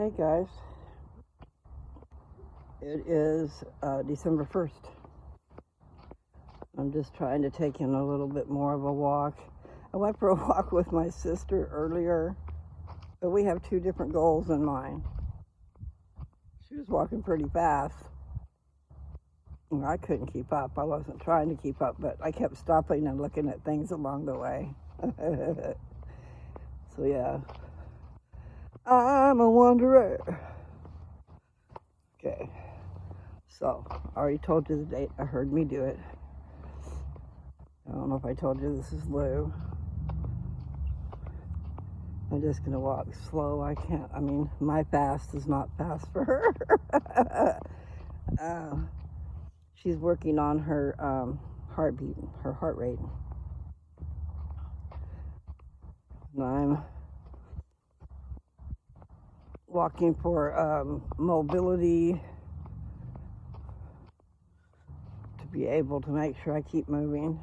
Hey guys, it is December 1st. I'm just trying to take in a little bit more of a walk. I went for a walk with my sister earlier, but we have two different goals in mind. She was walking pretty fast, and I couldn't keep up. I wasn't trying to keep up, but I kept stopping and looking at things along the way. So yeah, I'm a wanderer. Okay, so I already told you the date. I heard me do it. I don't know if I told you this is Lou. I'm just going to walk slow. My fast is not fast for her. She's working on her heartbeat, her heart rate. And I'm walking for mobility, to be able to make sure I keep moving,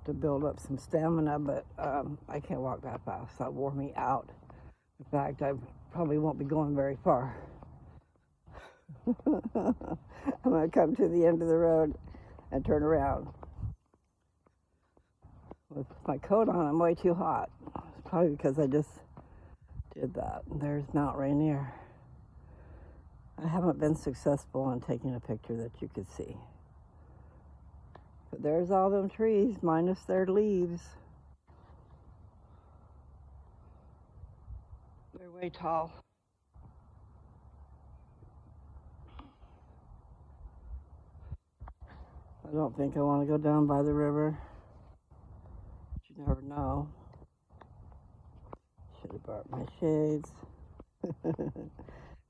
to build up some stamina, but I can't walk that fast. That wore me out. In fact, I probably won't be going very far. I'm going to come to the end of the road and turn around. With my coat on, I'm way too hot. It's probably because I just did that. There's Mount Rainier. I haven't been successful in taking a picture that you could see. But there's all them trees, minus their leaves. They're way tall. I don't think I want to go down by the river. But you never know. Should have brought my shades.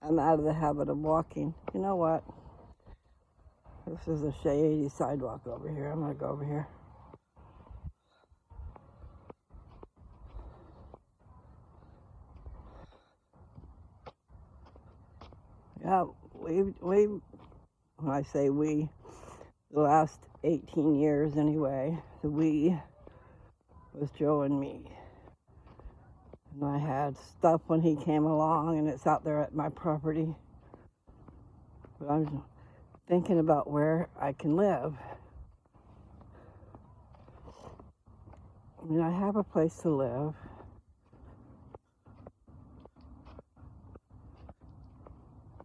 I'm out of the habit of walking. You know what? This is a shady sidewalk over here. I'm going to go over here. Yeah, when I say we, the last 18 years anyway, the we was Joe and me. And I had stuff when he came along, and it's out there at my property. But I'm thinking about where I can live. I mean, I have a place to live.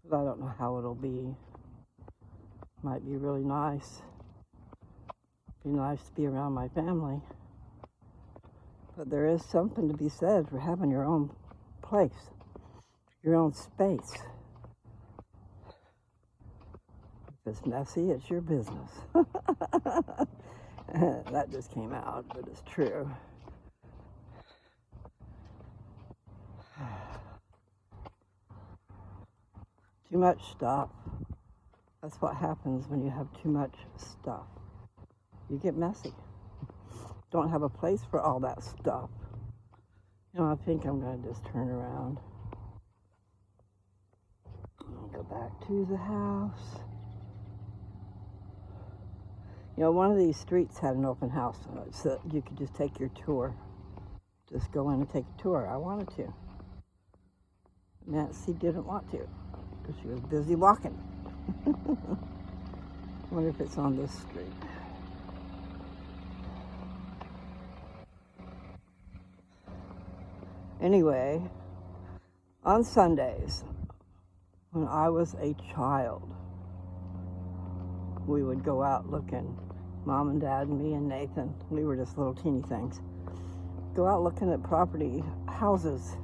But I don't know how it'll be. Might be really nice. Be nice to be around my family. But there is something to be said for having your own place, your own space. If it's messy, it's your business. That just came out, but it's true. Too much stuff. That's what happens when you have too much stuff. You get messy. Don't have a place for all that stuff. I think I'm going to just turn around. I'll go back to the house. One of these streets had an open house, so you could just take your tour. Just go in and take a tour. I wanted to. Nancy didn't want to, because she was busy walking. I wonder if it's on this street. Anyway, on Sundays, when I was a child, we would go out looking. Mom and Dad and me and Nathan, we were just little teeny things. Go out looking at property, houses.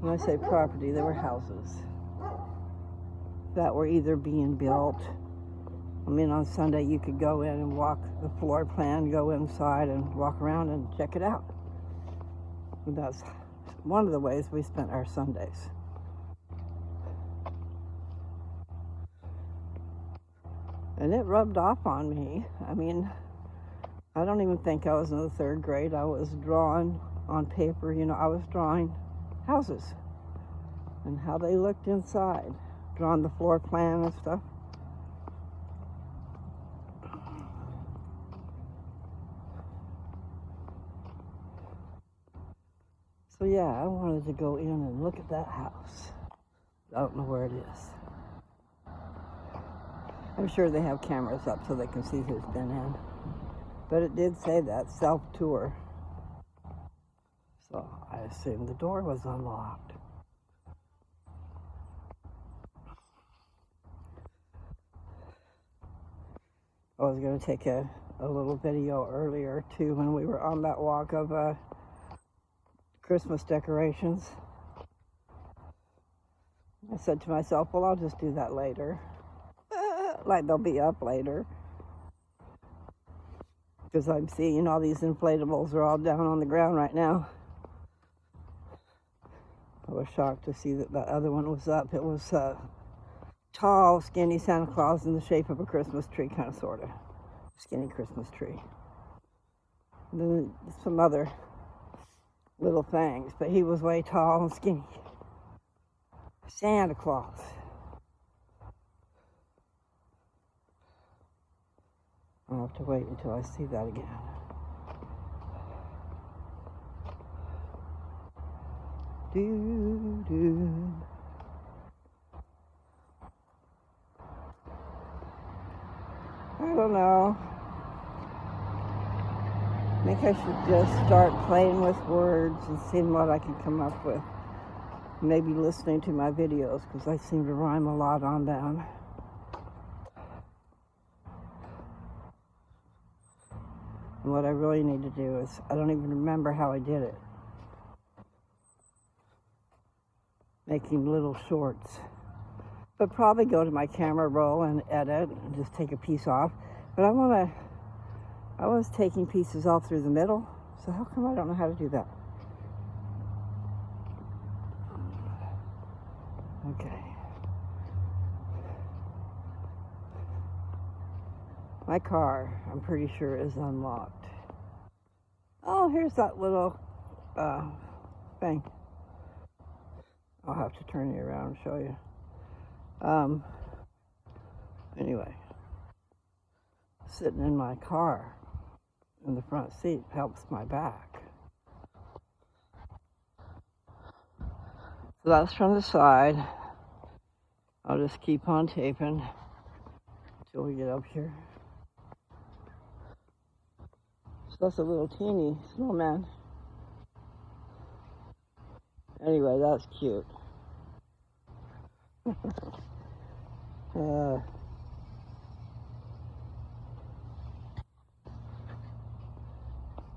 When I say property, they were houses that were either being built. On Sunday you could go in and walk the floor plan, go inside and walk around and check it out. And that's one of the ways we spent our Sundays. And it rubbed off on me. I don't even think I was in the third grade. I was drawing on paper, I was drawing houses and how they looked inside, drawing the floor plan and stuff. So yeah, I wanted to go in and look at that house. I don't know where it is. I'm sure they have cameras up so they can see who's been in. But it did say that, self-tour. So I assumed the door was unlocked. I was going to take a little video earlier too when we were on that walk of Christmas decorations. I said to myself, well, I'll just do that later. Like they'll be up later. Because I'm seeing all these inflatables are all down on the ground right now. I was shocked to see that the other one was up. It was a tall, skinny Santa Claus in the shape of a Christmas tree, kind of, sort of. Skinny Christmas tree. And then some other little things, but he was way tall and skinny. Santa Claus. I'll have to wait until I see that again. Do. I don't know. I think I should just start playing with words and seeing what I can come up with. Maybe listening to my videos, because I seem to rhyme a lot on them. And what I really need to do is, I don't even remember how I did it. Making little shorts. But probably go to my camera roll and edit and just take a piece off. But I was taking pieces all through the middle. So how come I don't know how to do that? Okay. My car, I'm pretty sure, is unlocked. Oh, here's that little thing. I'll have to turn it around and show you. Anyway, sitting in my car in the front seat helps my back. So that's from the side. I'll just keep on taping until we get up here. So that's a little teeny snowman. Anyway, that's cute.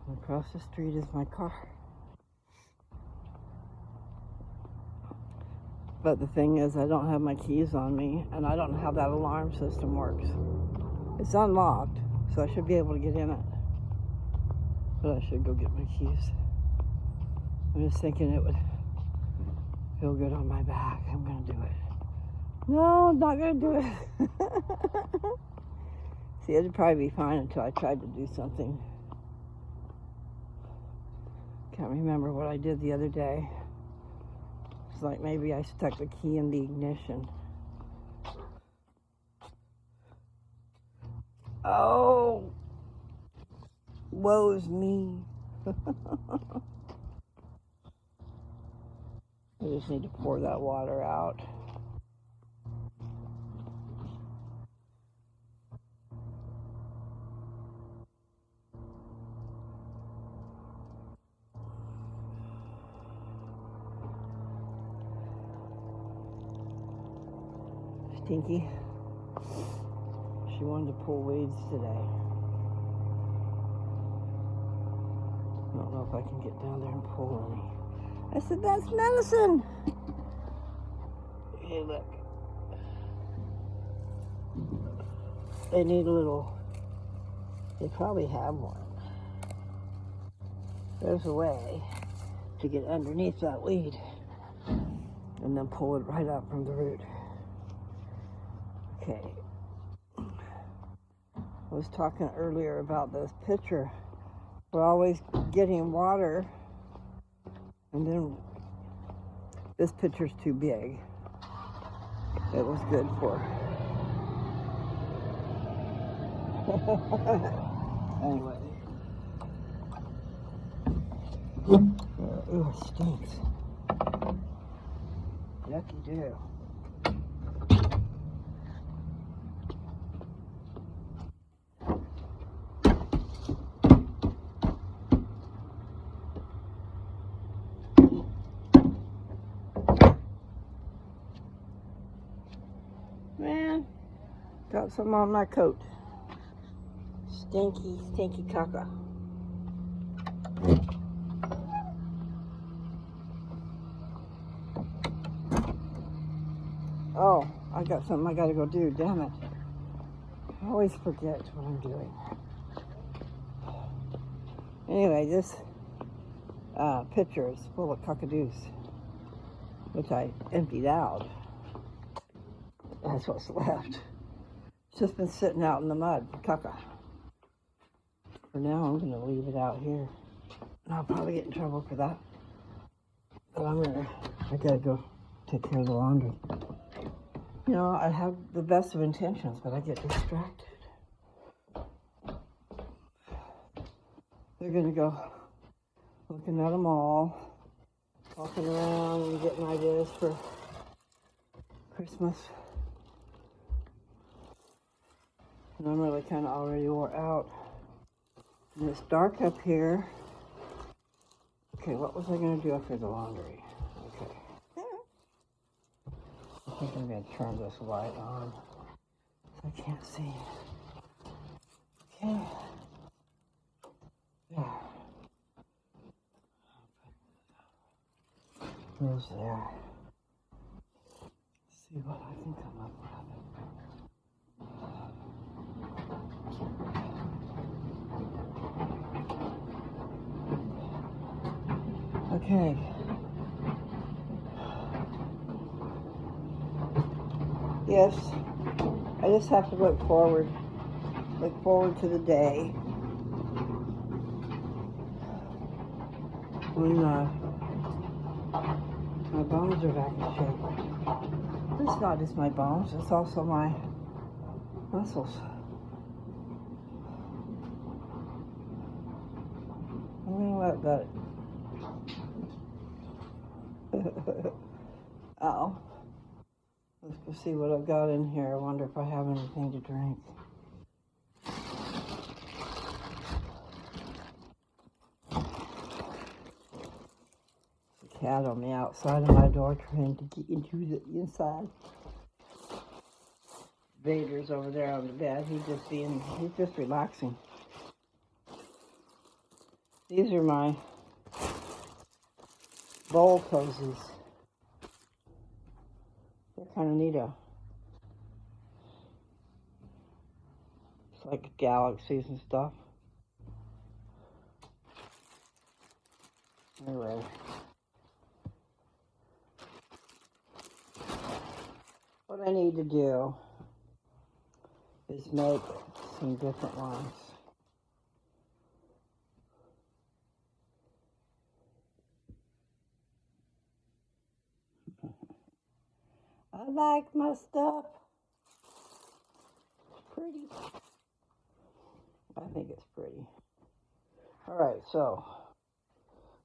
Across the street is my car. But the thing is, I don't have my keys on me, and I don't know how that alarm system works. It's unlocked, so I should be able to get in it. But I should go get my keys. I'm just thinking it would feel good on my back. I'm gonna do it. No, I'm not gonna do it. See, it'd probably be fine until I tried to do something. Can't remember what I did the other day. It's like maybe I stuck the key in the ignition. Oh, woe's me. I just need to pour that water out. Stinky. She wanted to pull weeds today. I don't know if I can get down there and pull any. I said, that's medicine. Hey, look. They need a little, they probably have one. There's a way to get underneath that weed and then pull it right up from the root. Okay. I was talking earlier about this pitcher. We're always getting water, and then this pitcher's too big. It was good for. Anyway. Ooh, it stinks. Yucky do. Man, got some on my coat. Stinky, stinky caca. Oh, I got something I gotta go do, damn it. I always forget what I'm doing. Anyway, this pitcher is full of cockadoos, which I emptied out. That's what's left. It's just been sitting out in the mud, caca. For now, I'm gonna leave it out here. And I'll probably get in trouble for that. But I gotta go take care of the laundry. You know, I have the best of intentions, but I get distracted. They're gonna go looking at them all, walking around and getting ideas for Christmas. And I'm really kind of already wore out. And it's dark up here. Okay, what was I gonna do after the laundry? Okay. I think I'm gonna turn this light on so I can't see. Okay. Yeah. Where's there? Let's see what I can come up with. Okay. Yes, I just have to look forward to the day when my bones are back in shape. It's not just my bones, it's also my muscles. I'm gonna let that. Oh. Let's go see what I've got in here. I wonder if I have anything to drink. There's a cat on the outside of my door trying to get into the inside. Vader's over there on the bed. He's just relaxing. These are my bowl cozies. They're kind of neato. It's like galaxies and stuff. Anyway. What I need to do is make some different ones. I like my stuff. It's pretty. I think it's pretty. All right, so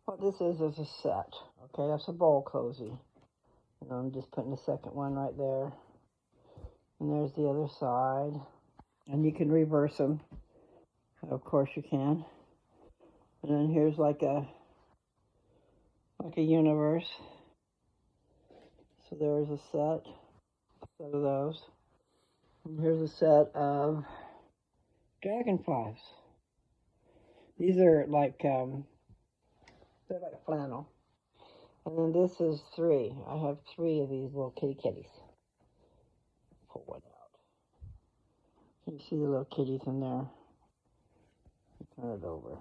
what this is a set. Okay, that's a bowl cozy. And I'm just putting the second one right there. And there's the other side. And you can reverse them. Of course you can. And then here's like a universe. So there's a set of those. And here's a set of dragonflies. These are like, they're like flannel. And then this is 3. I have 3 of these little kitty kitties. Pull one out. You see the little kitties in there? Turn it over.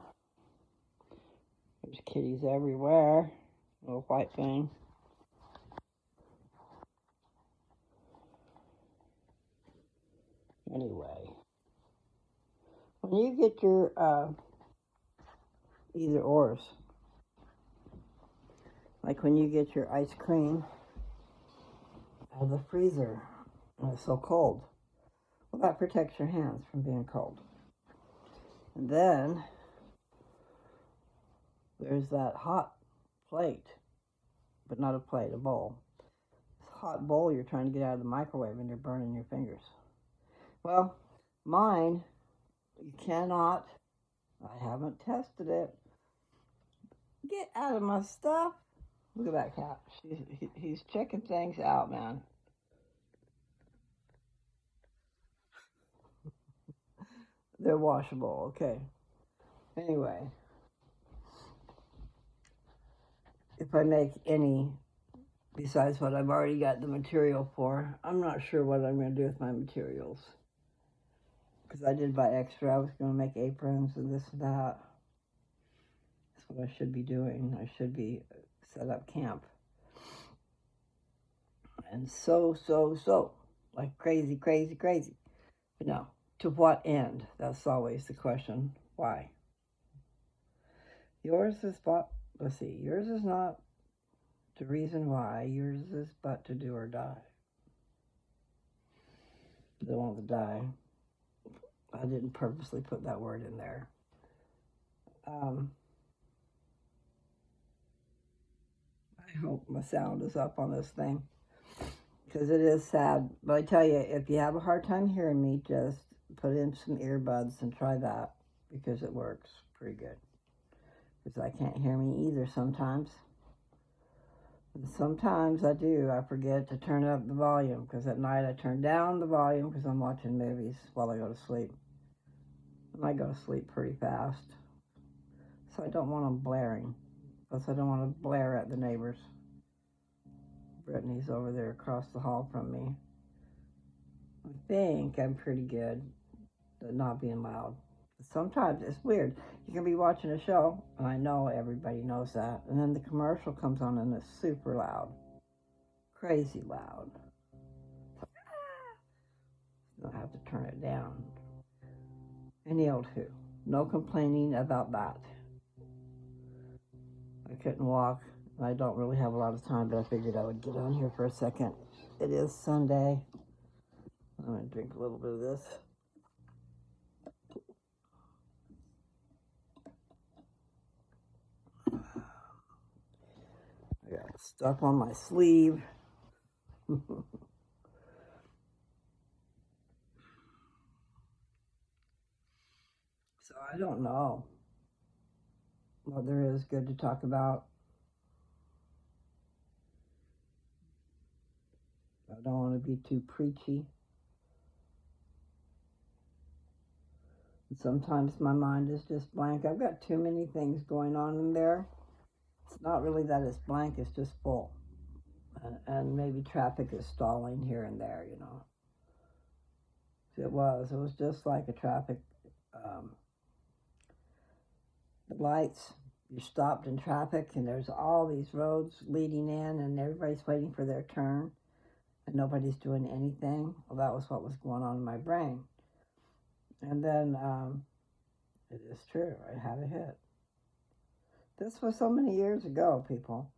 There's kitties everywhere. Little white thing. Anyway, when you get your either ors, like when you get your ice cream out of the freezer and it's so cold, well, that protects your hands from being cold. And then there's that hot plate, but not a plate, a bowl. This hot bowl you're trying to get out of the microwave and you're burning your fingers. Well, mine, you cannot, I haven't tested it. Get out of my stuff. Look at that cat. He's checking things out, man. They're washable, okay. Anyway, if I make any besides what I've already got the material for, I'm not sure what I'm going to do with my materials. Because I did buy extra. I was going to make aprons and this and that. That's what I should be doing. I should be set up camp. And so, like crazy. But no, to what end? That's always the question. Why? Yours is yours is not the reason why. Yours is but to do or die. I don't want to die. I didn't purposely put that word in there. I hope my sound is up on this thing, because it is sad. But I tell you, if you have a hard time hearing me, just put in some earbuds and try that, because it works pretty good. Because I can't hear me either sometimes. And sometimes I do. I forget to turn up the volume, because at night I turn down the volume because I'm watching movies while I go to sleep. And I go to sleep pretty fast. So I don't want them blaring. Plus I don't want to blare at the neighbors. Brittany's over there across the hall from me. I think I'm pretty good at not being loud. Sometimes it's weird. You can be watching a show, and I know everybody knows that, and then the commercial comes on and it's super loud. Crazy loud. I'll have to turn it down. Any old who. No complaining about that. I couldn't walk. I don't really have a lot of time, but I figured I would get on here for a second. It is Sunday. I'm going to drink a little bit of this. I got stuff on my sleeve. So I don't know what there is good to talk about. I don't want to be too preachy. And sometimes my mind is just blank. I've got too many things going on in there. It's not really that it's blank, it's just full. And maybe traffic is stalling here and there, you know. It was just like a traffic, the lights, you're stopped in traffic and there's all these roads leading in and everybody's waiting for their turn and nobody's doing anything. Well, that was what was going on in my brain. And then, it is true, I had a hit. This was so many years ago, people.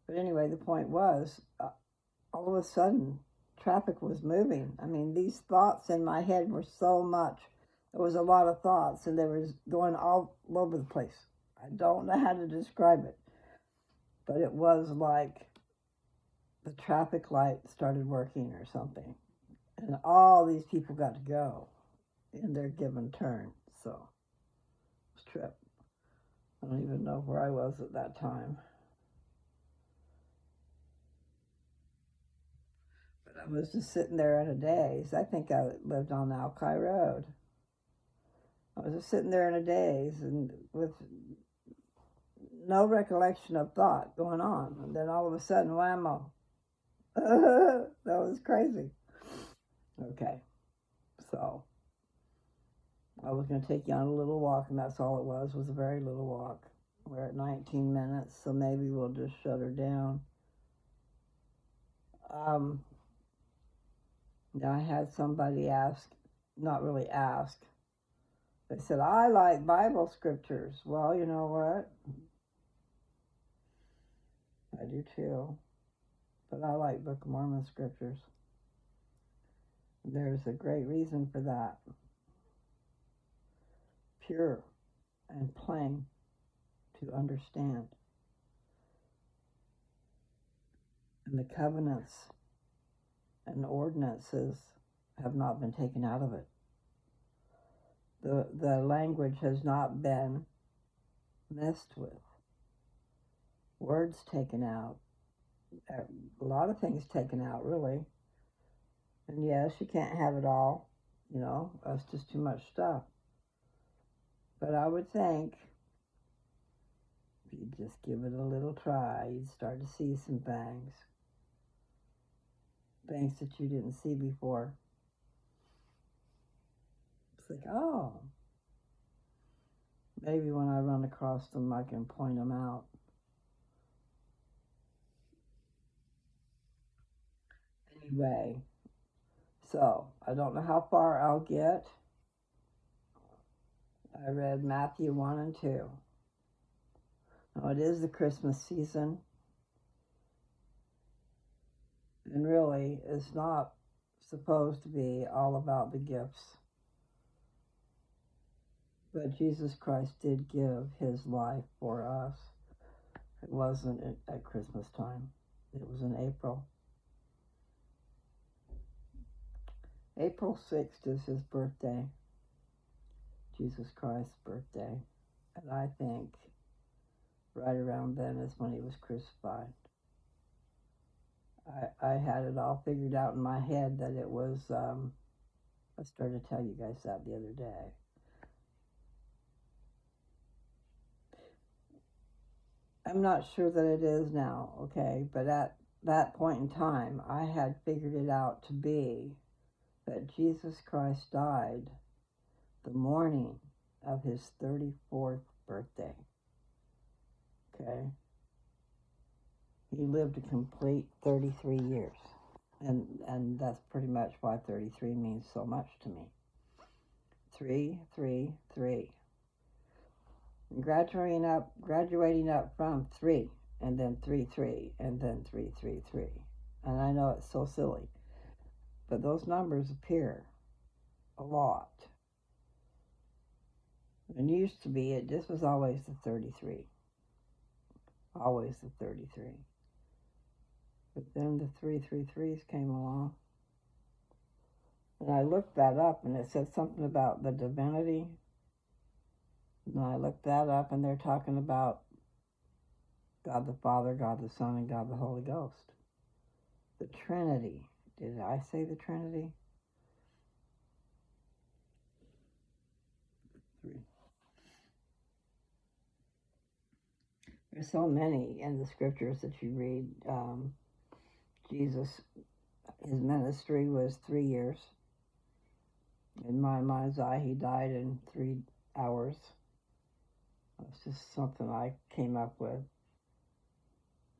But anyway, the point was, all of a sudden, traffic was moving. I mean, these thoughts in my head were so much. There was a lot of thoughts, and they were going all over the place. I don't know how to describe it, but it was like the traffic light started working or something, and all these people got to go in their given turn. So, it was a trip. I don't even know where I was at that time. But I was just sitting there in a daze. I think I lived on Alki Road. I was just sitting there in a daze and with no recollection of thought going on. And then all of a sudden, whammo. That was crazy. Okay, so I was going to take you on a little walk, and that's all it was a very little walk. We're at 19 minutes, so maybe we'll just shut her down. Now I had somebody ask, not really ask, they said, I like Bible scriptures. Well, you know what? I do too. But I like Book of Mormon scriptures. There's a great reason for that. Pure and plain to understand. And the covenants and ordinances have not been taken out of it. The language has not been messed with. Words taken out. A lot of things taken out, really. And yes, you can't have it all. That's just too much stuff. But I would think if you just give it a little try, you'd start to see some things. Things that you didn't see before. It's like, oh, maybe when I run across them, I can point them out. Anyway, so I don't know how far I'll get. I read Matthew 1 and 2. Now, it is the Christmas season. And really, it's not supposed to be all about the gifts. But Jesus Christ did give his life for us. It wasn't at Christmas time. It was in April. April 6th is his birthday. Jesus Christ's birthday. And I think right around then is when he was crucified. I had it all figured out in my head that it was, I started to tell you guys that the other day. I'm not sure that it is now, okay? But at that point in time, I had figured it out to be that Jesus Christ died the morning of his 34th birthday, okay? He lived a complete 33 years. And that's pretty much why 33 means so much to me. 3, 3, 3. Graduating up from 3, and then 3, 3, and then 3, 3, 3. And I know it's so silly, but those numbers appear a lot. And used to be, this was always the 33. Always the 33. But then the 333s came along. And I looked that up, and it said something about the divinity. And I looked that up, and they're talking about God the Father, God the Son, and God the Holy Ghost. The Trinity. Did I say the Trinity? 3. There's so many in the scriptures that you read. Jesus, his ministry was 3 years. In my mind's eye, he died in 3 hours. That's just something I came up with.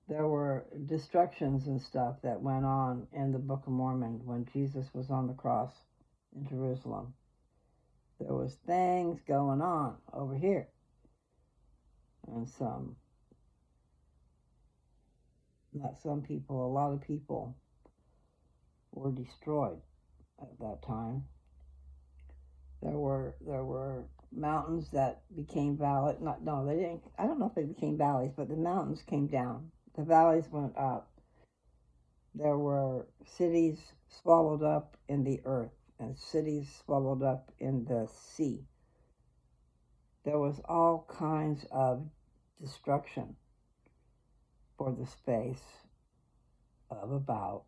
There were destructions and stuff that went on in the Book of Mormon when Jesus was on the cross in Jerusalem. There was things going on over here. And a lot of people were destroyed at that time. There were mountains that became valleys. They didn't. I don't know if they became valleys, but the mountains came down. The valleys went up. There were cities swallowed up in the earth and cities swallowed up in the sea. There was all kinds of destruction for the space of about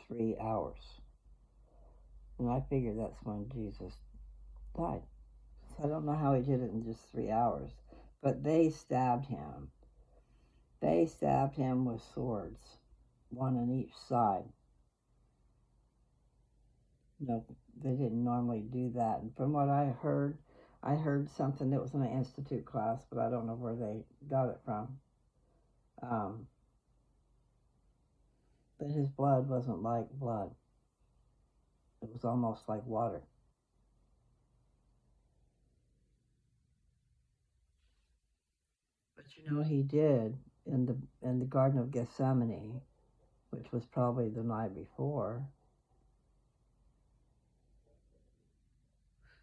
3 hours. And I figure that's when Jesus died. So I don't know how he did it in just 3 hours. But they stabbed him. They stabbed him with swords, one on each side. They didn't normally do that. And from what I heard something that was in an institute class, but I don't know where they got it from. But his blood wasn't like blood. It was almost like water. But he did in the Garden of Gethsemane, which was probably the night before.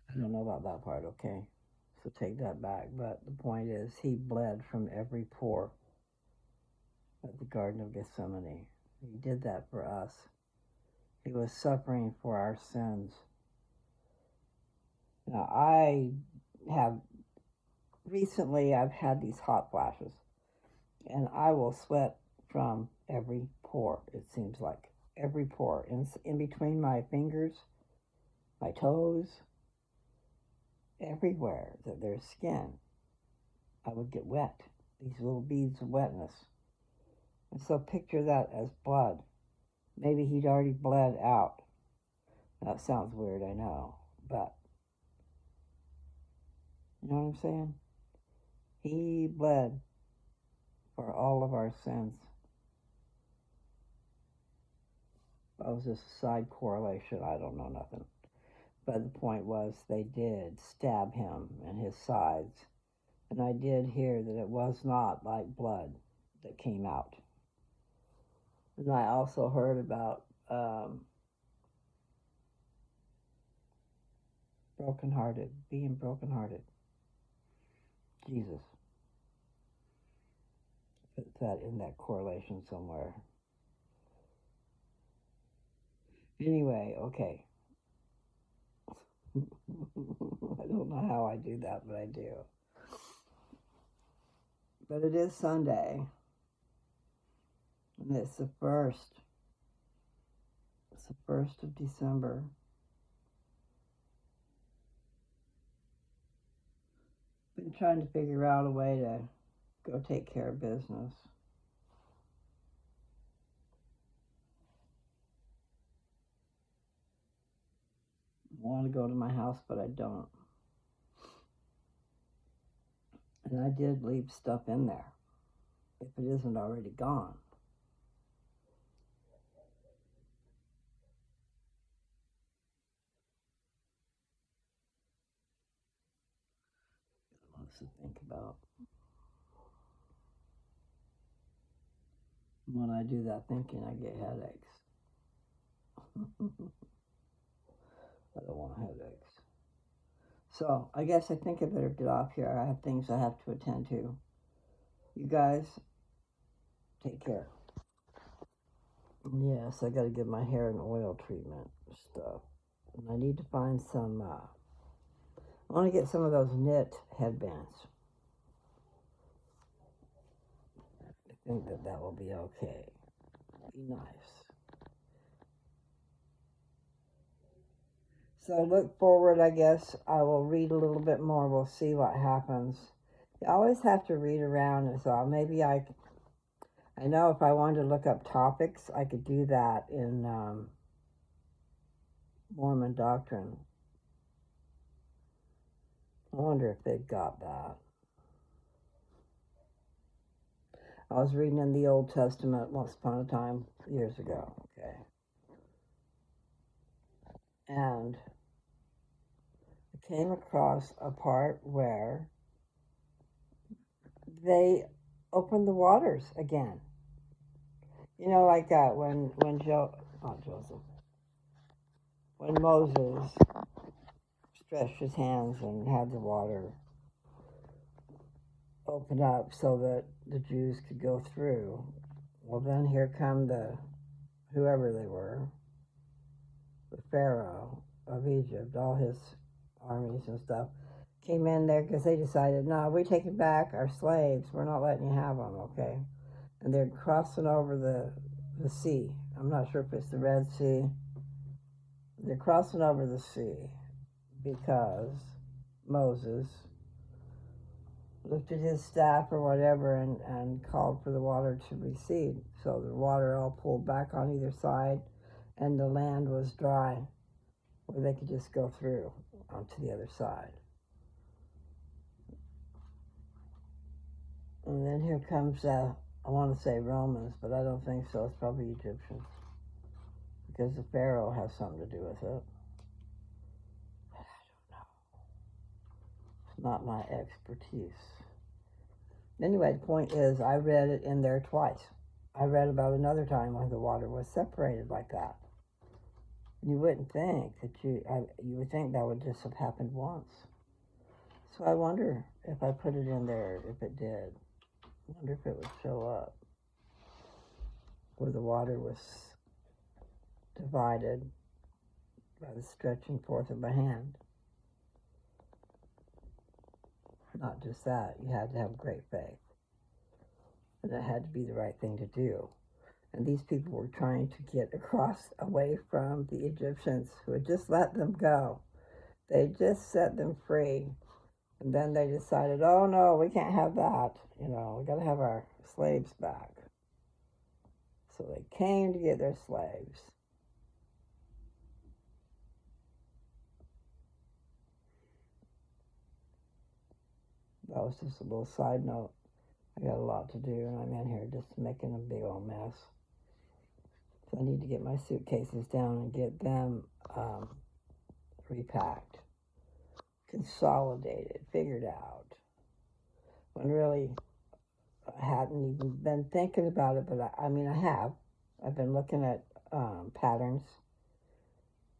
I don't know about that part, okay? So take that back. But the point is, he bled from every pore at the Garden of Gethsemane. He did that for us. He was suffering for our sins. Now, recently I've had these hot flashes, and I will sweat from every pore, it seems like. Every pore. In between my fingers, my toes, everywhere that there's skin, I would get wet. These little beads of wetness. And so picture that as blood. Maybe he'd already bled out. That sounds weird, I know, but you know what I'm saying? He bled for all of our sins. That was just a side correlation. I don't know nothing. But the point was they did stab him in his sides. And I did hear that it was not like blood that came out. And I also heard about brokenhearted, being brokenhearted. Jesus. Put that in that correlation somewhere. Anyway, okay. I don't know how I do that, but I do. But it is Sunday. And it's the 1st. It's the 1st of December. Been trying to figure out a way to go take care of business. I want to go to my house, but I don't. And I did leave stuff in there, if it isn't already gone. Lots to think about. When I do that thinking, I get headaches. I don't want headaches. So I guess I think I better get off here. I have things I have to attend to. You guys, take care. Yes, I got to give my hair an oil treatment stuff. And I need to find some, I want to get some of those knit headbands. I think that will be okay. Be nice. So look forward, I guess. I will read a little bit more. We'll see what happens. You always have to read around, and so maybe I know if I wanted to look up topics, I could do that in Mormon doctrine. I wonder if they've got that. I was reading in the Old Testament once upon a time, years ago, okay. And I came across a part where they opened the waters again. You know, like that when Moses stretched his hands and had the water open up so that the Jews could go through. Well, then here come whoever they were, the Pharaoh of Egypt, all his armies and stuff, came in there because they decided, no, we're taking back our slaves. We're not letting you have them, okay? And they're crossing over the sea. I'm not sure if it's the Red Sea. They're crossing over the sea because Moses lifted his staff or whatever and called for the water to recede. So the water all pulled back on either side, and the land was dry where they could just go through onto the other side. And then here comes, I want to say Romans, but I don't think so. It's probably Egyptians, because the Pharaoh has something to do with it. But I don't know. It's not my expertise. Anyway, the point is, I read it in there twice. I read about another time when the water was separated like that. You wouldn't think that you would think that would just have happened once. So I wonder if I put it in there, if it did. I wonder if it would show up. where the water was divided by the stretching forth of a hand. Not just that, you had to have great faith. And it had to be the right thing to do. And these people were trying to get across away from the Egyptians who had just let them go. They just set them free. And then they decided, oh no, we can't have that. We got to have our slaves back. So they came to get their slaves. That was just a little side note. I got a lot to do, and I'm in here just making a big old mess. So I need to get my suitcases down and get them repacked, consolidated, figured out. When really I hadn't even been thinking about it, but I have. I've been looking at patterns.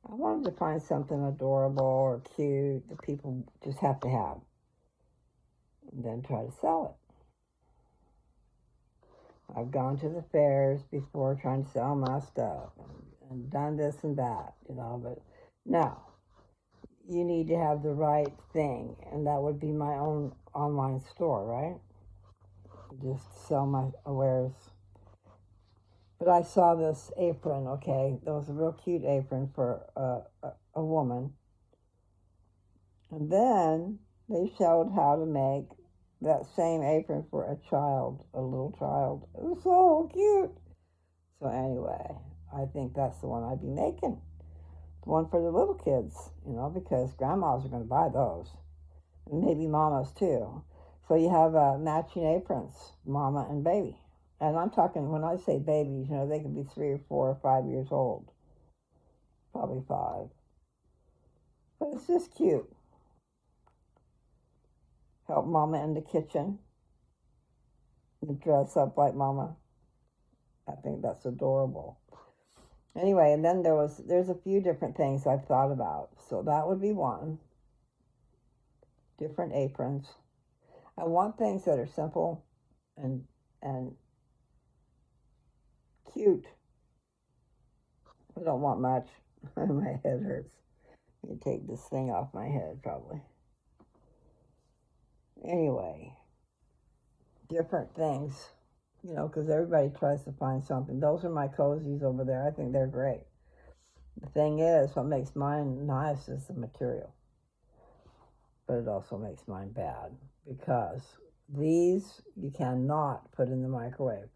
I wanted to find something adorable or cute that people just have to have, and then try to sell it. I've gone to the fairs before trying to sell my stuff and done this and that, but no, you need to have the right thing, and that would be my own online store, right? Just sell my wares. But I saw this apron, okay? That was a real cute apron for a woman. And then they showed how to make that same apron for a child, a little child. It was so cute. So anyway, I think that's the one I'd be making. The one for the little kids, because grandmas are going to buy those. And maybe mamas too. So you have matching aprons, mama and baby. And I'm talking, when I say babies, they can be 3 or 4 or 5 years old. Probably 5. But it's just cute. Help mama in the kitchen. And dress up like mama. I think that's adorable. Anyway, and then there's a few different things I've thought about. So that would be one. Different aprons. I want things that are simple and cute. I don't want much. My head hurts. You take this thing off my head, probably. Anyway, different things, because everybody tries to find something. Those are my cozies over there. I think they're great. The thing is, what makes mine nice is the material. But it also makes mine bad, because these you cannot put in the microwave.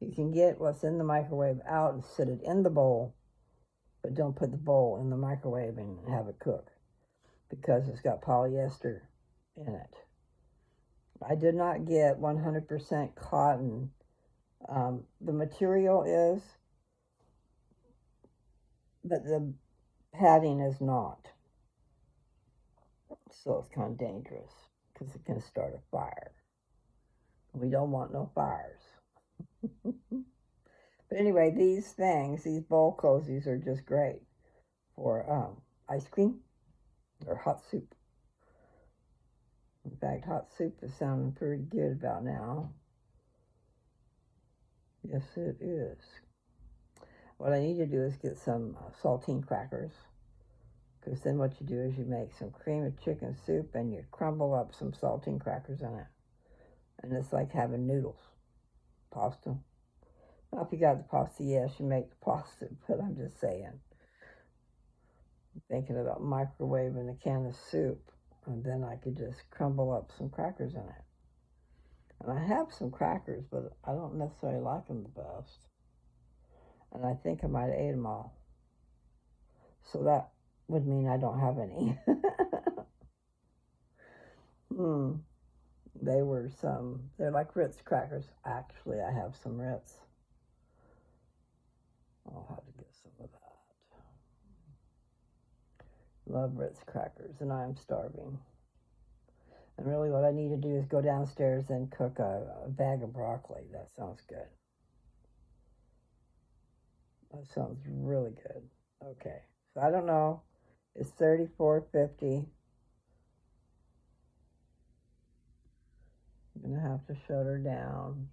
You can get what's in the microwave out and sit it in the bowl, but don't put the bowl in the microwave and have it cook, because it's got polyester in it. I did not get 100% cotton. The material is, but the padding is not. So it's kind of dangerous, because it can start a fire. We don't want no fires. But anyway, these bowl cozies are just great for ice cream or hot soup. In fact, hot soup is sounding pretty good about now. Yes, it is. What I need to do is get some saltine crackers, because then what you do is you make some cream of chicken soup and you crumble up some saltine crackers in it. And it's like having noodles, pasta. Now, if you got the pasta, yes, you make the pasta, but I'm just saying. I'm thinking about microwaving a can of soup, and then I could just crumble up some crackers in it. And I have some crackers, but I don't necessarily like them the best. And I think I might have ate them all. So that would mean I don't have any. They're like Ritz crackers. Actually, I have some Ritz. I'll have to get some of that. Love Ritz crackers, and I'm starving. And really what I need to do is go downstairs and cook a bag of broccoli. That sounds good. That sounds really good. Okay. So I don't know. It's 34:50. I'm going to have to shut her down.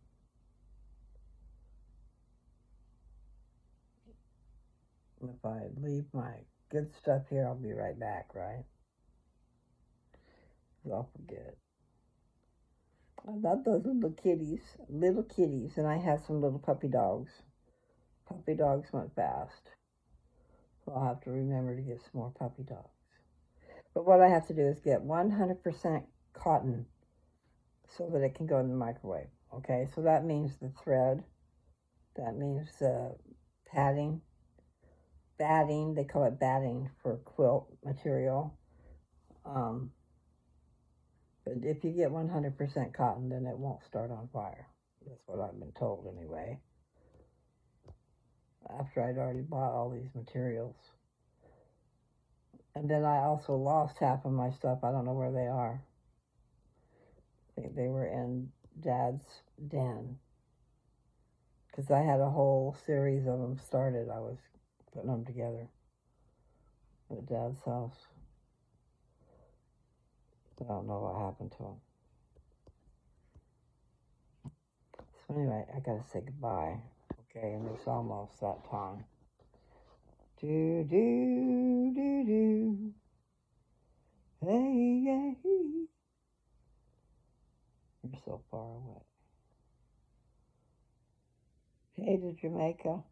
If I leave my good stuff here, I'll be right back, right? 'Cause I'll forget. I love those little kitties, and I have some little puppy dogs. Puppy dogs went fast, so I'll have to remember to get some more puppy dogs. But what I have to do is get 100% cotton so that it can go in the microwave. Okay, so that means the thread, that means the padding, batting, they call it batting for quilt material. But if you get 100% cotton, then it won't start on fire. That's what I've been told anyway. After I'd already bought all these materials. And then I also lost half of my stuff. I don't know where they are. They were in Dad's den. Because I had a whole series of them started. I was putting them together at Dad's house. I don't know what happened to them. So anyway, I gotta say goodbye. Okay, and it's almost that time. Do do do do. Hey, hey. You're so far away. Hey to Jamaica.